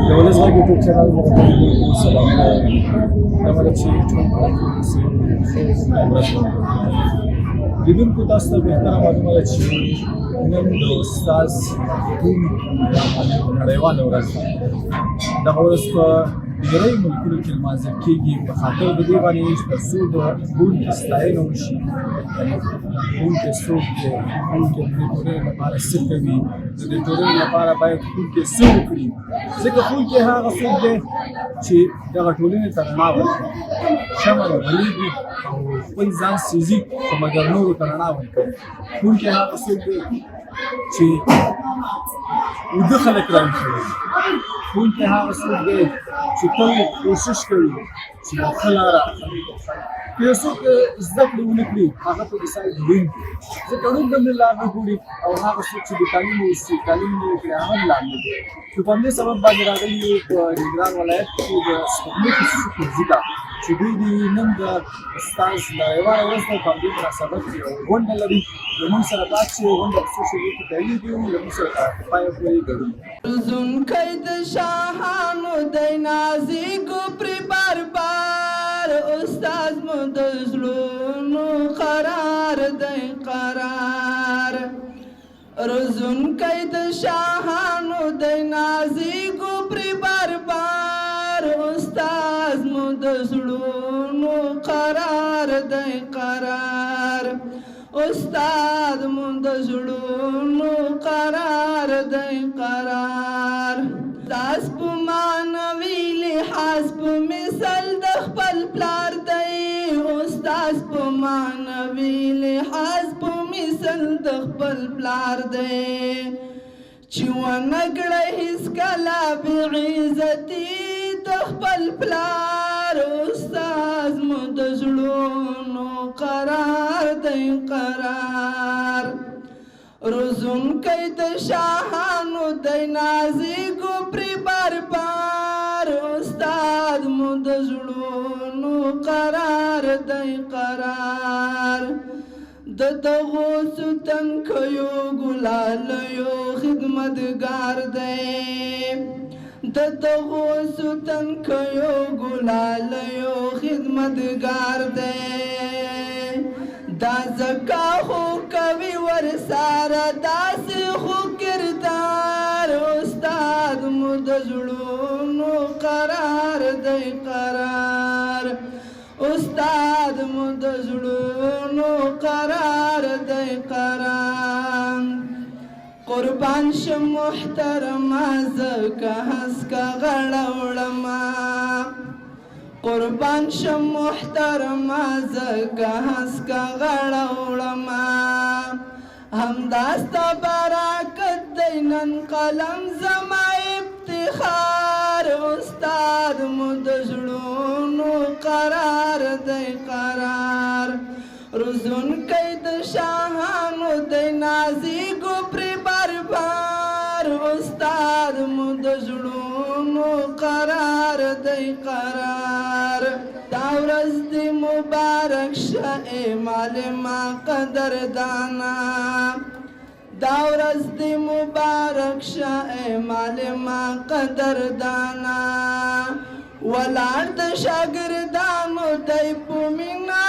د ولس غږ یوټیوب چینل باندې سلامونه دغه چې ټول لیدونکو تاسو ته بهتره معلومه ده چې نن د استاد کوم نړیواله ورځ ده. دغه ورځ په ډېری ملکونو کې لمانځل کېږي په خاطر د دې باندې چې تر څو د ښوونکي ستاینه وشي، ښوونکی څوک دی، ښوونکی د دې ټولنې لپاره څه کوي، د دې ټولنې لپاره باید ښوونکی څه وکړي، ځکه ښوونکی هغه څوک دی چې دغه ټولنې ته رڼا ورکوي، شمع بلېږي او خپل ځان سوځي خو مګر نورو ته رڼا ورکوي. ښوونکی هغه څوک دی چې ویده خلک راویښوي. ښوونکی هغه څوک دی چې تل کوشش کوي چې یو ښه لاره که یو څوک زده کړې ونه کړي هغه ته د سال ړوند دی، ځکه ړوند هم لار نه ګوري او هغه څوک چې بېتعلیمه اوسي، تعلیم نه وکړي هغه هم لار نه ګوري. نو په همدې سبب باندې راغلي یو په ننګرهار ولایت کې د سپوږمۍ خصوصي ښوونځي ته چې دوی د نن د استاد نړیواله ورځ ده په همدې مناسبت کې یوه غونډه لري. له موږ سره پاتې شئ، غونډه په سوشل میډیا کې پیلېږي، له موږ سره تر پایه پورې ګډون روزونکی د شاهانو دی نازیږو پرې بار استاد مو د زړونو قرار دی قرار. روزونکی د شاهانو دی نازیږو پرې بار استاد مو د زړونو قرار دی قرار. استاد مو د زړونو قرار دی قرار. تاس په معنوي لحاظ په مثال د خپل پلار دی. استاد په معنوي لحاظ په مثال د خپل پلار دی چې ونه کړی هېڅکله بېعزتي د خپل پلار. استاد مو د زړونو قرار دی قرار. روزونکی د شاهانو دی نازیږو پرې بار استاد مو د زړونو قرار دی قرار. د دغو ستنکیو ګلالیو خدمتګار دی. د دغو ستنکیو ګلالیو خدمتګار دی. دا ځکه خو کوي ورسره داسې خو کردار. استاد مو د زړونو قرار دی قرار. استاد مو د زړونو قرار دی قرار. قربان شم محترمه ځکه هسکه غړه وړمه. قربان شم محترمه ځکه هسکه غړه وړمه. همدا ستا برکت دی نن قلم زما افتخار. استاد مو د زړونو قرار دی قرار. روزونکی د شاهانو دی نازیږو پرې بار استاد مو د زړونو قرار دی قرار. دا ورځ دې مبارک شه ای معلمه قدردانه. دا ورځ دې مبارک شه ای معلمه قدردانه. ولاړ د شاګردانو دی په مینه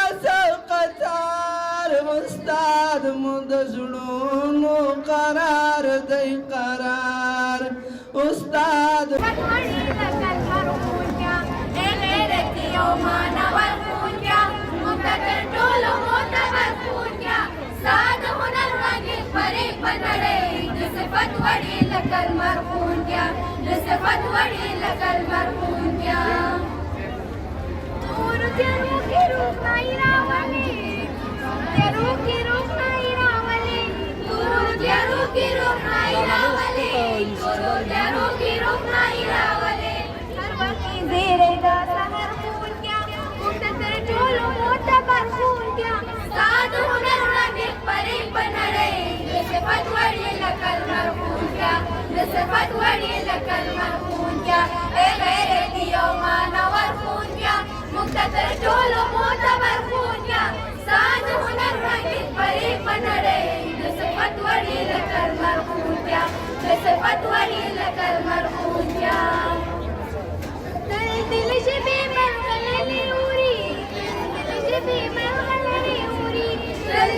قطار. استاد مو د زړونو قرار دی قرار. استاد صفت وړي لکه المرخون کیا ای غیرتي او مانور خون کیا مقتدر ټولو معتبر خون کیا ساز هنر رنګین پرې په نړۍ د صفت وړي لکه المرخون کیا بصفة ولي لك المرهون يا دل جبي من غلني أريد دل جبي من غلني أريد دل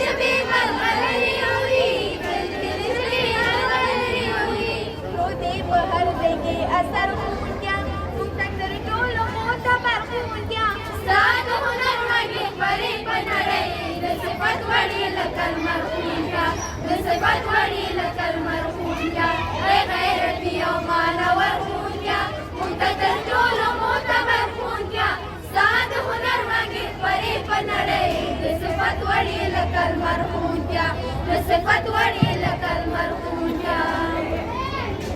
جبي من غلني أريد دل جبي من غلني أريد روتي بهر دگي أثر خون يا مقتدر ټول معتبر خون يا ساد هنر وگي پري پنړي د صفت وړي لکه المرهون يا د صفت وړي لکه المرهون يا اے غیرتي او مانور خون يا مقتدر ټول معتبر خون يا ساد هنر وگي پري پنړي د صفت وړي لکه المرهون يا د صفت وړي لکه المرهون يا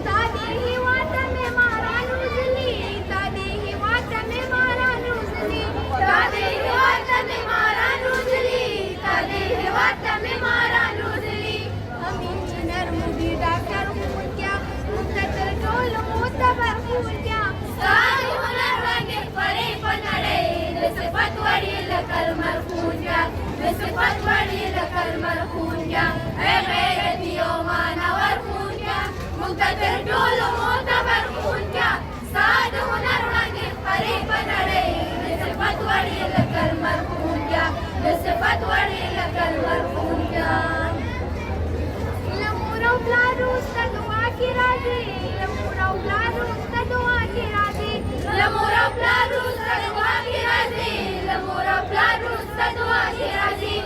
تادي واتمه مارانو زلي تادي واتمه مارانو زلي تادي واتمه مارانو زلي تادي واتمه مارانو زلي هم انجنير مدير ډاکټر خون کیا مقتدر ټول معتبر خون کیا ساري هنر وګي پري پنړې د صفات وړي لکل مرخون کیا د صفات وړي لکل مرخون کیا اے غیرتي او مانور خون کیا مقتدر ټول معتبر خون کیا ساد هنر وګي پري پنړې د صفات وړي لکل مرخون کیا د صفات وړي لکل مرخون کیا لمورو پلارو ستدوا کی راځي لمورو پلارو ستدوا کی راځي لمورو پلارو ستدوا کی راځي لمورو پلارو ستدوا کی راځي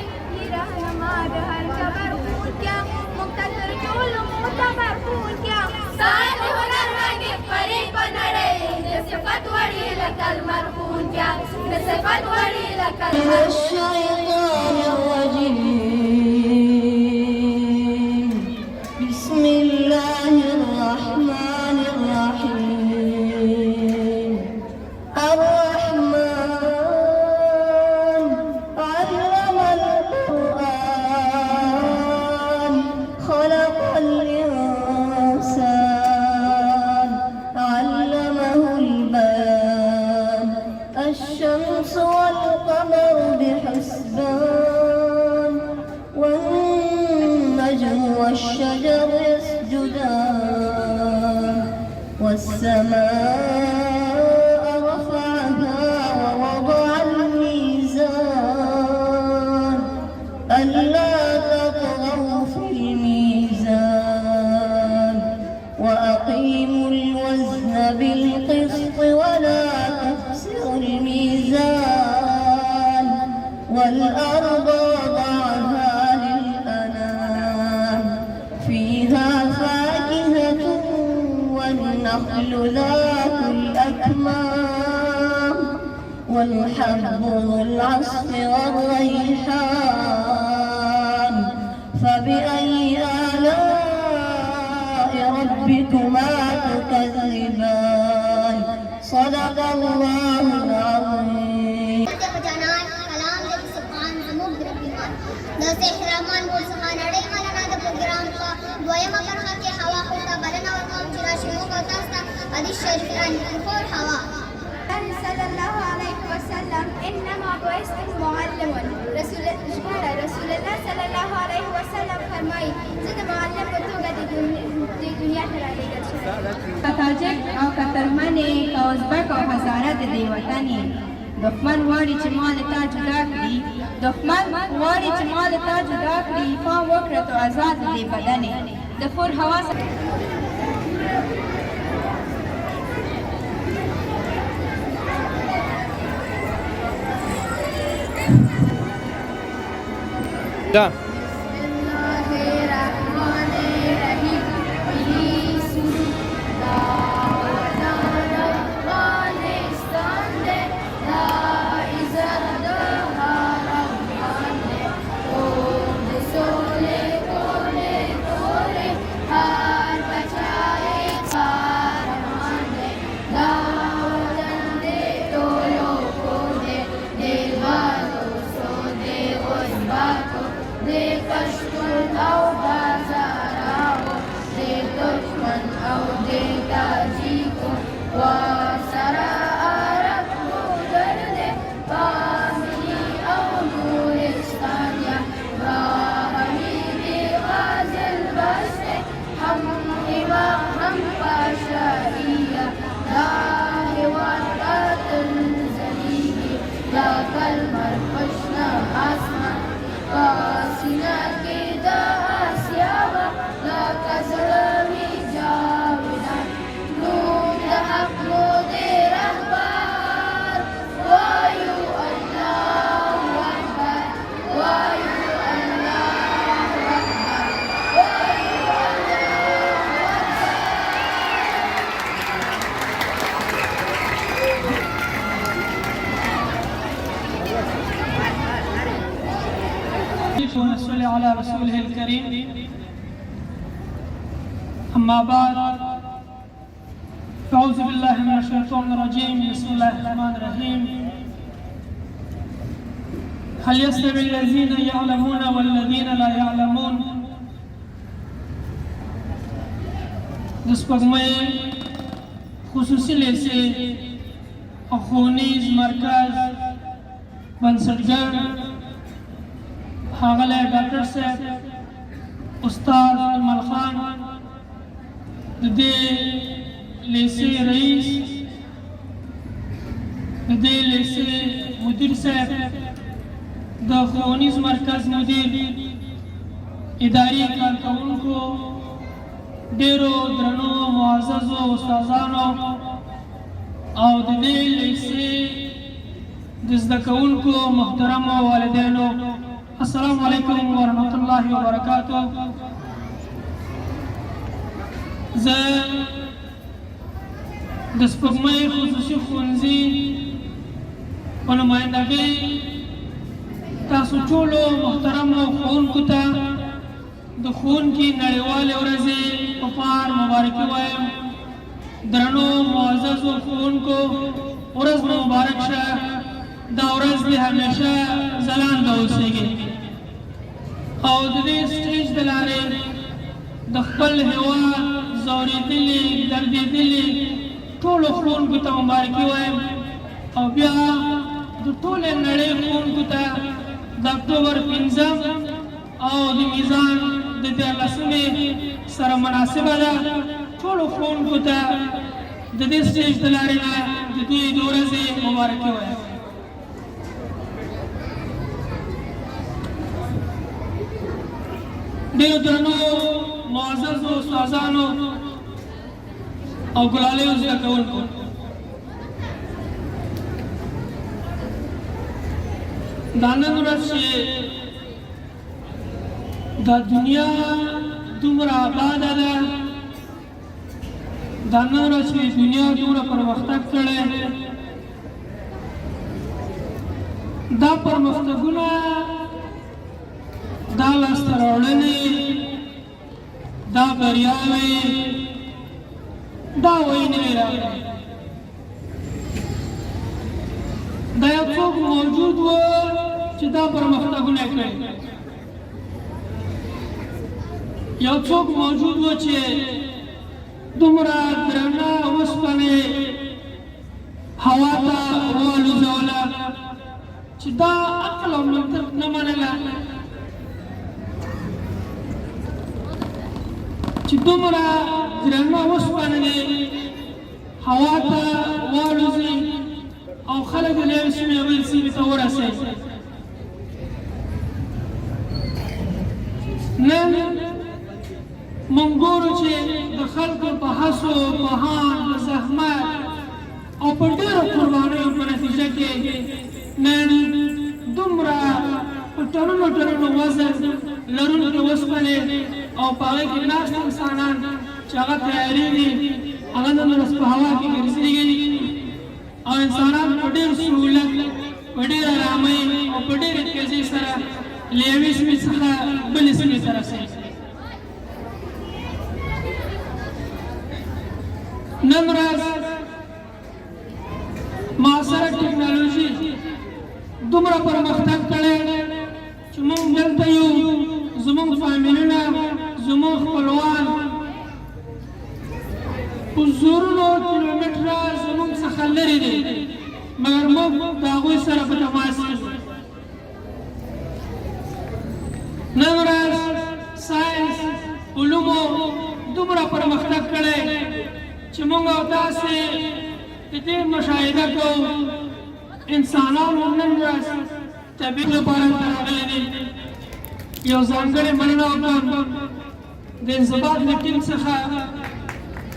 رهنما د هر خبر خون کیا مقتدر ټول معتبر خون کیا ساد هنر وګي پري پنړې د صفات وړي لکل مرخون کیا د صفات وړي لکل الشيطان الرجيم بسم الله الرحمن الرحيم الرحمن علم القرآن خلق الإنسان علمه البيان الشمس والقمر بحسبان والنجم والشجر يسجدان والسماء رفعها ووضع الميزان ألا تطغوا في الميزان وأقيموا الوزن بالقسط ولا تخسروا الميزان والأرض وضعها للأنام فيها فاكهة والنخل ذات الأكمام والحب ذو العصف والريحان فبأي آلاء ربكما تكذبان صدق الله العظيم جنان کلام د سبحان زموږ د رحمان د شیخ رحمان مول څخه نړۍ مننه د پروګرام په دویمه برخه کې هوا خو ته بلنه ورکوم چې راشي موږ تاسو ته حدیث شریف خور هوا صلى الله عليه وسلم انما بعثت معلما رسول الله صلى الله عليه وسلم فرمایي زه د معلم په توګه د دنیا ته رالیږل شوی تاجک او کترمنې او ازبک او هزاره د دې وطن یې دښمن غواړي چې ما له تا جدا کړي دښمن غواړي چې ما له تا جدا کړي پام وکړه تو آزاد دې بدن یې د فور هوا Da. They لکه لمر په شنه اسمان په سینه کې د آسیابه لکه زړه مې جاویدان نور د حق مو دې رهبر وایو الله اکبر وایو الله اکبر وایو ونصلي على رسوله الكريم أما بعد فأعوذ بالله من الشيطان الرجيم بسم الله الرحمن الرحيم هل يستوي الذين يعلمون والذين لا يعلمون د سپوږمۍ خصوصي لیسې او ښوونیز مرکز بنسټګر ښاغلی ډاکټر صاحب استاد جمال خان د دې لیسې رئیس د دې لیسې مدیر صاحب د ښوونیز مرکز مدیر اداري کارکوونکو ډېرو درنو معززو استادانو او د دې لیسې د زده کوونکو محترمو والدینو السلام علیکم ورحمۃ اللہ وبرکاتہ زه د سپوږمۍ خصوصي ښوونځي په نمایندګۍ تاسو ټولو محترمو ښوونکو ته د ښوونکي نړیوالې ورځې په پار مبارکي وایم درنو معززو ښوونکو ورځ مو مبارک شه دا ورځ دې همیشه ځلانده اوسیږي او د دې سټیج د لارې د خپل هېواد ځورېدلي دردېدلي ټولو ښوونکو ته مبارکي وایم او بیا د ټولې نړۍ ښوونکو ته د اکتوبر 5 او د میزان د 14 سره مناسبه ده ټولو ښوونکو ته د دې سټیج د لارې نه د دوی د ورځې مبارکي وایم ډېرو درنو معززو استادانو او ګلالیو زده کوونکو دا نن ورځ چې دا دنیا دومره آباده ده دا نن ورځ چې دنیا دومره پرمختګ کړی دا پرمختګونه دا لاسته راوړنې دا بریاوې دا وینې راغلې دا یو څوک موجود و چې دا پرمختګونه کړي یو څوک موجود و چې دومره درنه اوسپنې هوا ته والوځوله چې دا عقل او منطق نه منله چې دومره درنه اوسپنې هوا ته والوځي او خلک د یوې سیمې بلې سیمې ته ورسوي نن موږ ګورو چې د خلکو په هڅو په هان په زحمت او په ډېرو قربانیو په نتیجه کې نن دومره په ټنونو ټنونو وزن لرونکي اوسپنې او په هغې کې ناست انسانان چې هغه تیارېږي هغه نن ورځ په هوا کې ګرځېږي او انسانان په ډېر سهولت په ډېر ارامۍ او په ډېرې تیزۍ سره له یوې سیمې څخه بلې سیمې ته رسوي نن ورځ معاصره ټکنالوژي دومره پرمختګ کړی چې موږ دلته یو زموږ فامیلونه زموږ خپلوان په زرونو کیلومتره زموږ څخه لرې دي مګر موږ د هغوی سره په تماس کې نن ورځ ساینس علومو دومره پرمختګ کړی چې موږ او تاسې د دې مشاهده کوو انسانانو نن ورځ طبیب لپاره راغلي دي یو ځانګړې مننه وکړم د انضباط له ټیم څخه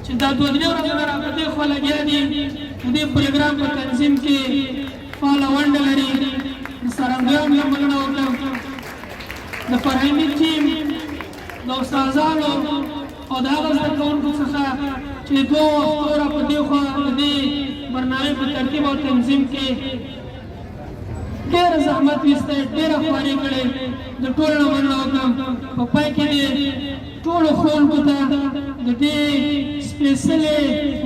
چې دا 2-3 ورځې نه را په دې خوا لګیا دي د دې پروګرام په تنظیم کې فعاله ونډه لري د څارندویانو له مننه وکړم د فرهنګي ټیم د استادانو او د هغه زده کوونکو څخه چې 2 وختو را په دې خوا د دې برنامې په ترتیب او تنظیم کې ډېر زحمت ویسته ډېره خواري کړې د ټولو نه مننه وکړم په پای کې دې ټولو ښوونکو ته د دې سپېڅلې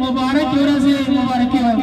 مبارکې ورځې مبارکي وایم